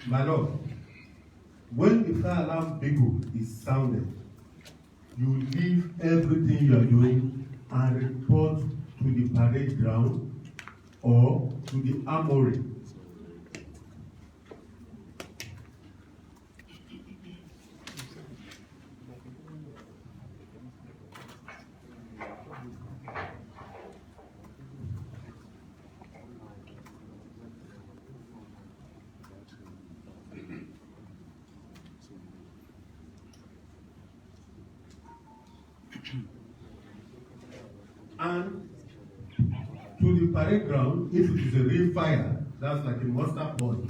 My Lord, when the fire alarm bugle is sounded, you leave everything you are doing and report to the parade ground or to the armory. And to the parade ground, if it is a real fire, that's like a mustard point.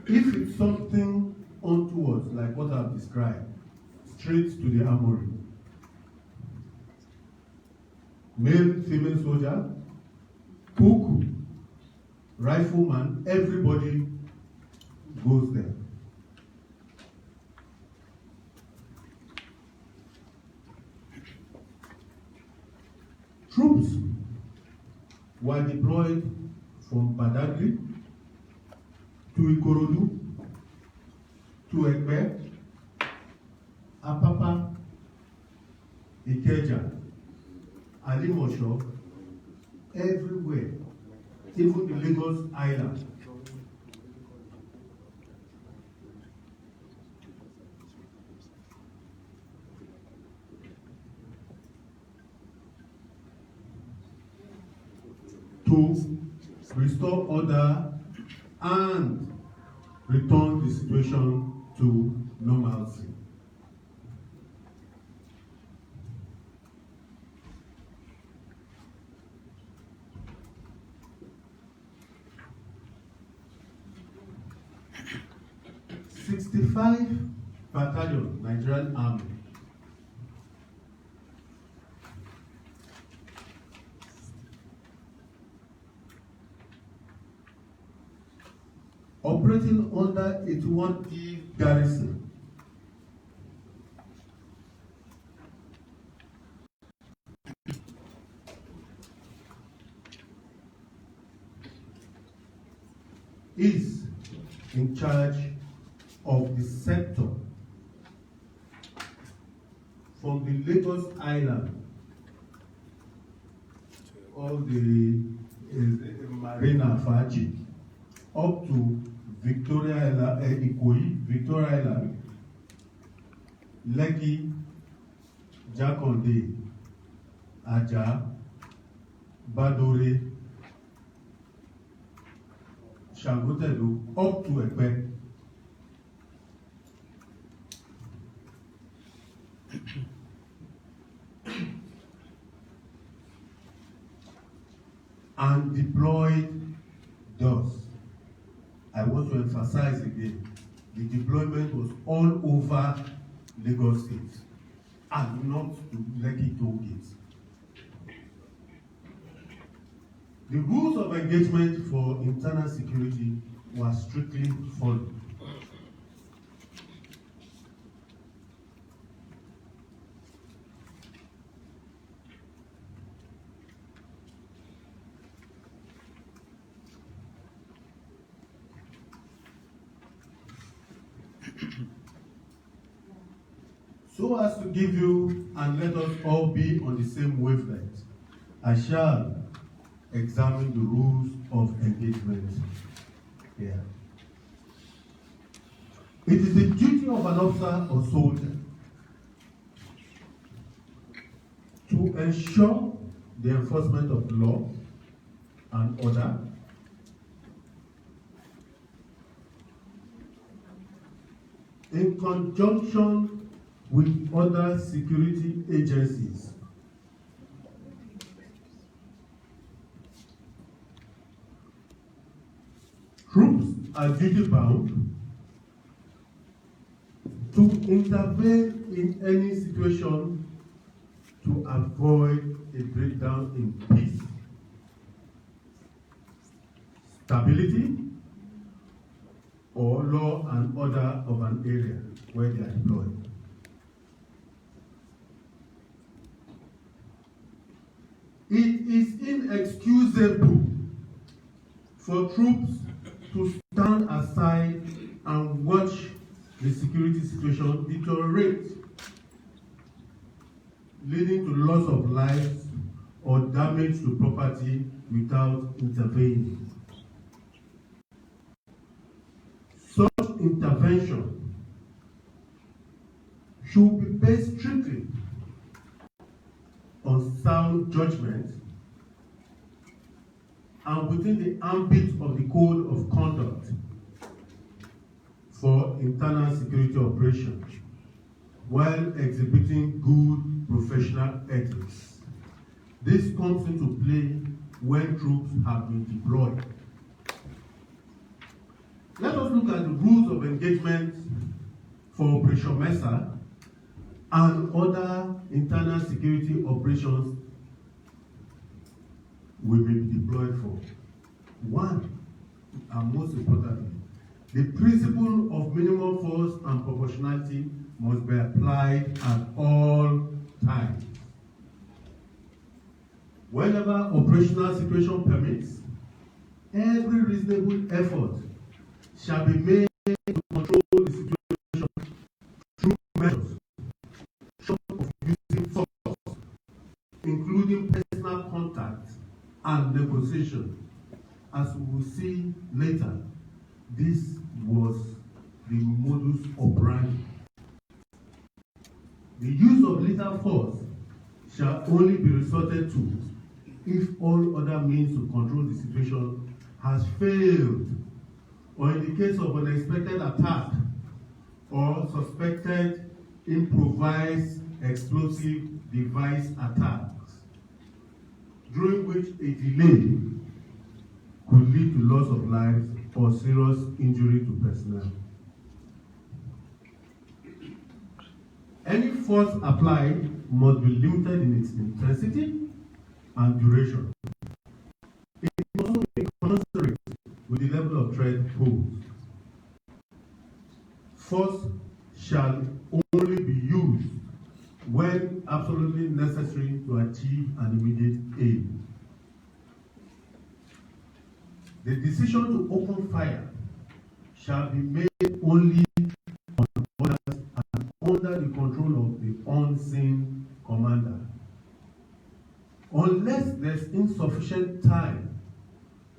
If it's something untoward, like what I've described, straight to the armory. Male, female soldier, cook, rifleman, everybody goes there. Troops were deployed from Badagry to Ikorodu to Ekpe, Apapa, Ikeja, Alimosho, everywhere, even the Lagos Island. To restore order and return the situation to normalcy. '65 Battalion, Nigerian Army. Operating under 81E garrison. Is in charge of the sector from the Lagos Island, all the Marina Faji, up to Victoria Island, Ikoyi, Victoria Island, Lekki, Jakonde, Aja, Badore, Shangotedo, up to Ekpe. And deployed those. I want to emphasize again, the deployment was all over Lagos State and not to Lekki toll gates. The rules of engagement for internal security were strictly followed. So as to give you and let us all be on the same wavelength, I shall examine the rules of engagement here. It is the duty of an officer or soldier to ensure the enforcement of law and order, in conjunction with other security agencies. Troops are duty bound to intervene in any situation to avoid a breakdown in peace, stability, or law and order of an area where they are deployed. It is inexcusable for troops to stand aside and watch the security situation deteriorate, leading to loss of lives or damage to property without intervening. Such intervention should be based strictly on sound judgment and within the ambit of the code of conduct for internal security operations, while exhibiting good professional ethics. This comes into play when troops have been deployed. Let us look at the rules of engagement for Operation Mesa and other internal security operations we may be deployed for. One, and most importantly, the principle of minimum force and proportionality must be applied at all times. Whenever operational situation permits, every reasonable effort shall be made to control the situation through measures short of using force, including personal contact and negotiation. As we will see later, this was the modus operandi. The use of lethal force shall only be resorted to if all other means to control the situation has failed, or in the case of unexpected attack or suspected improvised explosive device attacks, during which a delay could lead to loss of lives or serious injury to personnel. Any force applied must be limited in its intensity and duration. It must also be commensurate with the level of threat posed. Force shall only be used when absolutely necessary to achieve an immediate aim. The decision to open fire shall be made only on orders and under the control of the on-scene commander. Unless there's insufficient time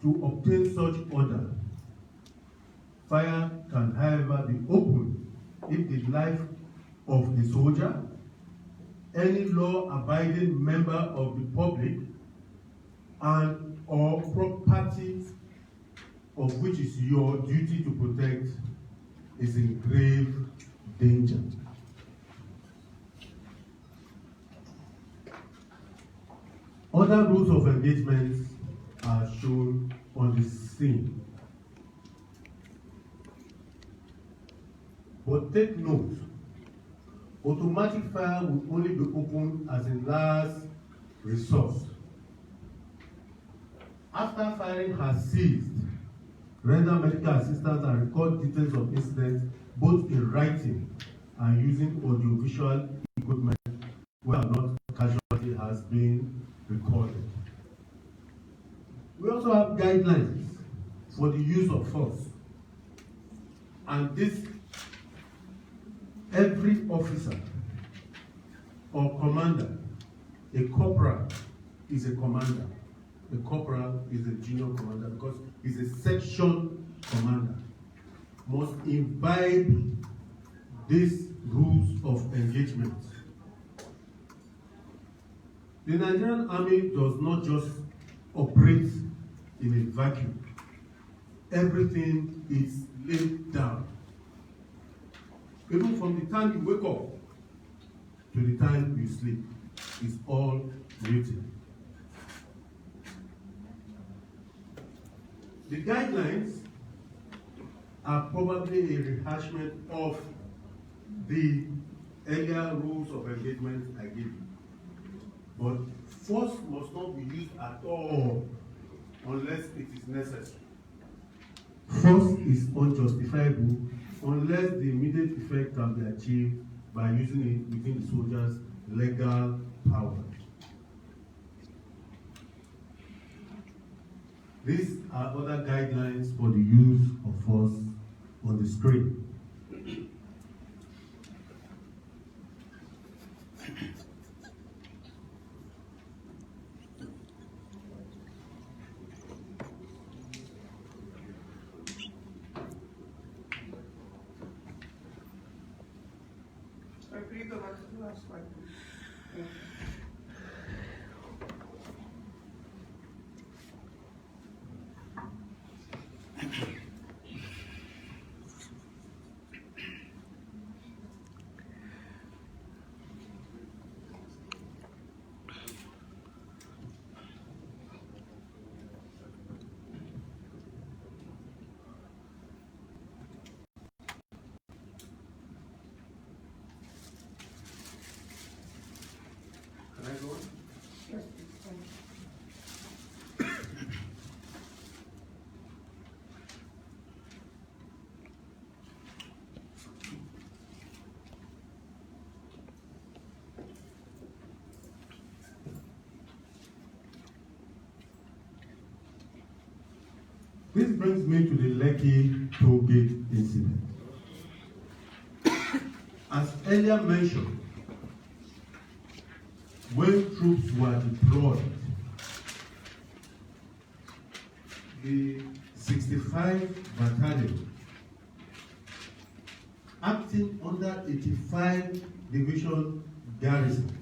to obtain such order, fire can, however, be opened if the life of the soldier, any law-abiding member of the public, and or property of which is your duty to protect is in grave danger. Other rules of engagement are shown on the screen. But take note, automatic fire will only be opened as a last resort. After firing has ceased, render medical assistance and record details of incidents both in writing and using audiovisual equipment where not casualty has been recorded. We also have guidelines for the use of force, and this every officer or commander, a corporal is a commander. The corporal is a junior commander because he's a section commander, must imbibe these rules of engagement. The Nigerian Army does not just operate in a vacuum. Everything is laid down. Even from the time you wake up to the time you sleep, it's all written. The guidelines are probably a rehashment of the earlier rules of engagement I gave you. But force must not be used at all unless it is necessary. Force is unjustifiable unless the immediate effect can be achieved by using it within the soldier's legal power. These are other guidelines for the use of force on the screen. Can you go back to the last slide? Yeah. Can I go on? Yes, please. Thank you. This brings me to the Lekki toll gate incident. As earlier mentioned, when troops were deployed, the 65 Battalion, acting under 85 Division Garrison,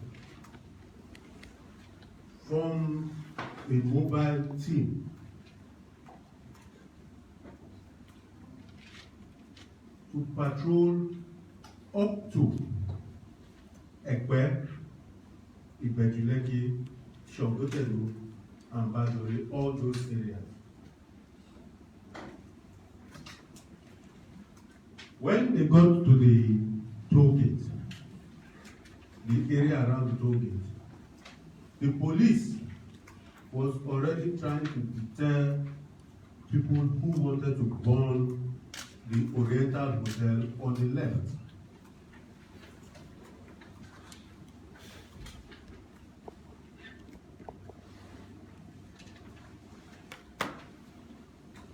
formed a mobile team to patrol up to Ekpe, Ibejuleki, Shogotelu, and Badore, all those areas. When they got to the toll gate, the area around the toll gate, the police was already trying to deter people who wanted to burn the Oriental Hotel on the left.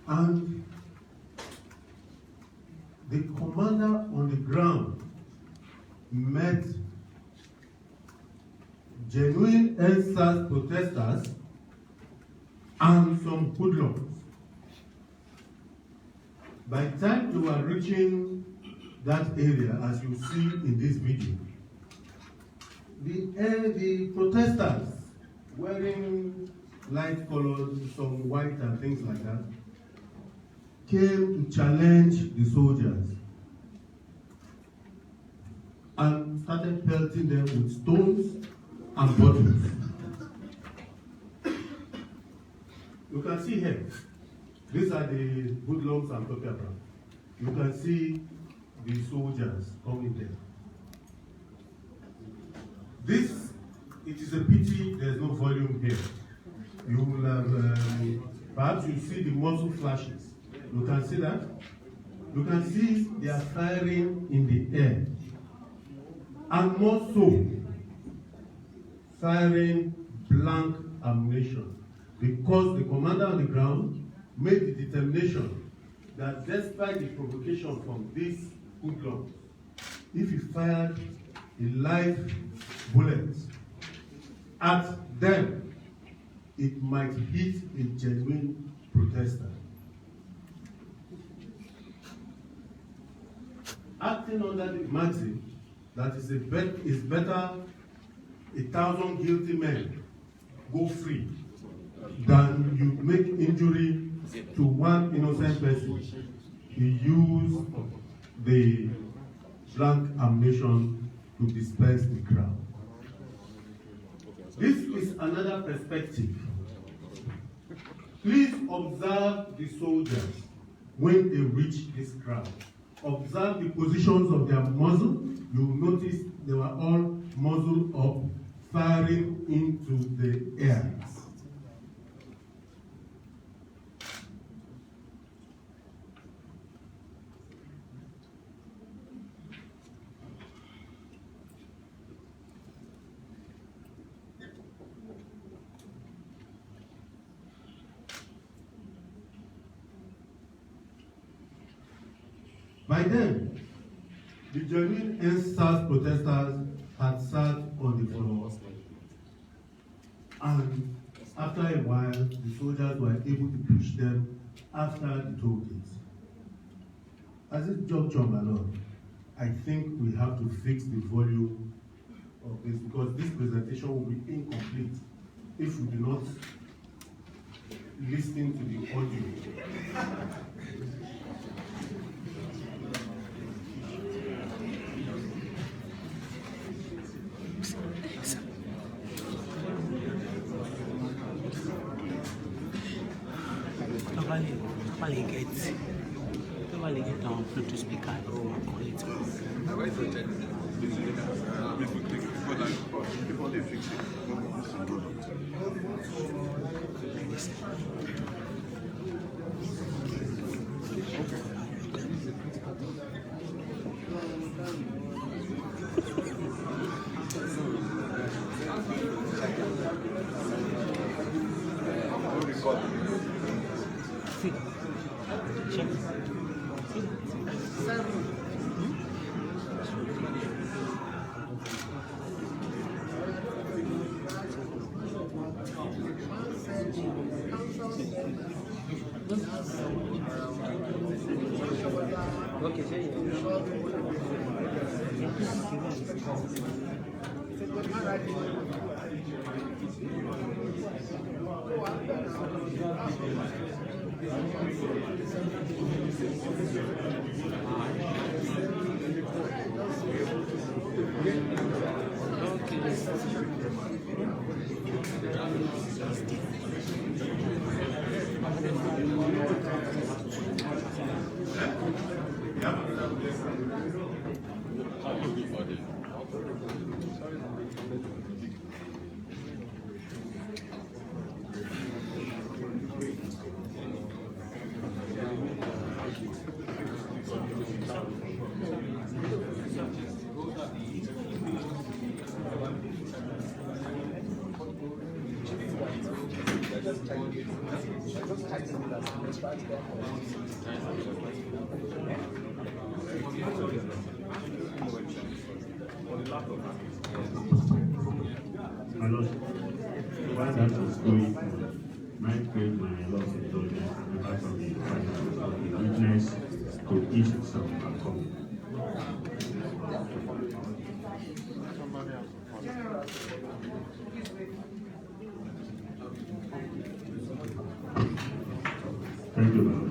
And the commander on the ground met genuine ENDSARS protesters and some hoodlums. By the time they were reaching that area, as you see in this video, the protesters wearing light colors, some white and things like that, came to challenge the soldiers and started pelting them with stones and bottles. You can see here, these are the hoodlums I'm talking about. You can see the soldiers coming there. This, it is a pity there's no volume here. You will have, perhaps you see the muzzle flashes. You can see that. You can see they are firing in the air. And more so, firing blank ammunition. Because the commander on the ground made the determination that despite the provocation from these hoodlums, if he fired a live bullet at them, it might hit a genuine protester. Acting under the maxim that is better 1,000 guilty men go free than you make injury to one innocent person. He used the blank ammunition to disperse the crowd. This is another perspective. Please observe the soldiers when they reach this crowd. Observe the positions of their muzzle. You will notice they were all muzzle up, firing into the air. By then, the genuine ENDSARS protesters had sat on the floor, and after a while, the soldiers were able to push them after the toll gates. As it juncture, my lord, I think we have to fix the volume of this, because this presentation will be incomplete if we do not listen to the audio. Nobody get down to speaker or call it. Before they fix it, My Lord, while that was going on, my faith, my loss of indulgence, and back from the witness to each itself are coming. Thank you, Lord.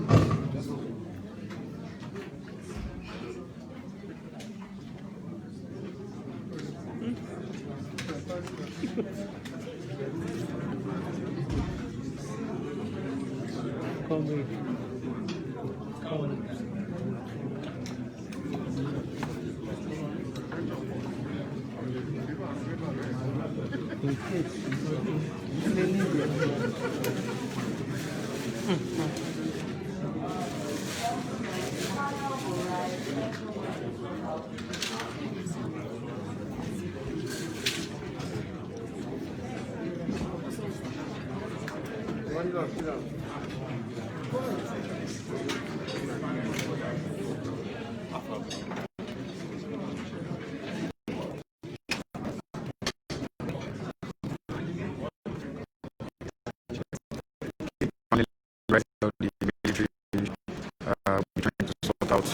Trying to sort out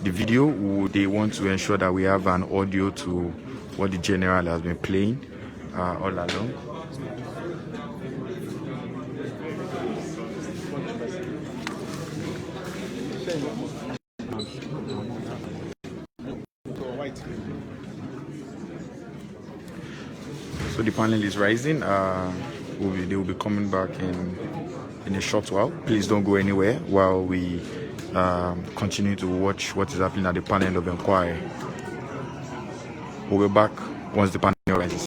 the video. They want to ensure that we have an audio to what the general has been playing all along. So the panel is rising. They will be coming back in a short while. Please don't go anywhere while we continue to watch what is happening at the panel of inquiry. We'll be back once the panel rises.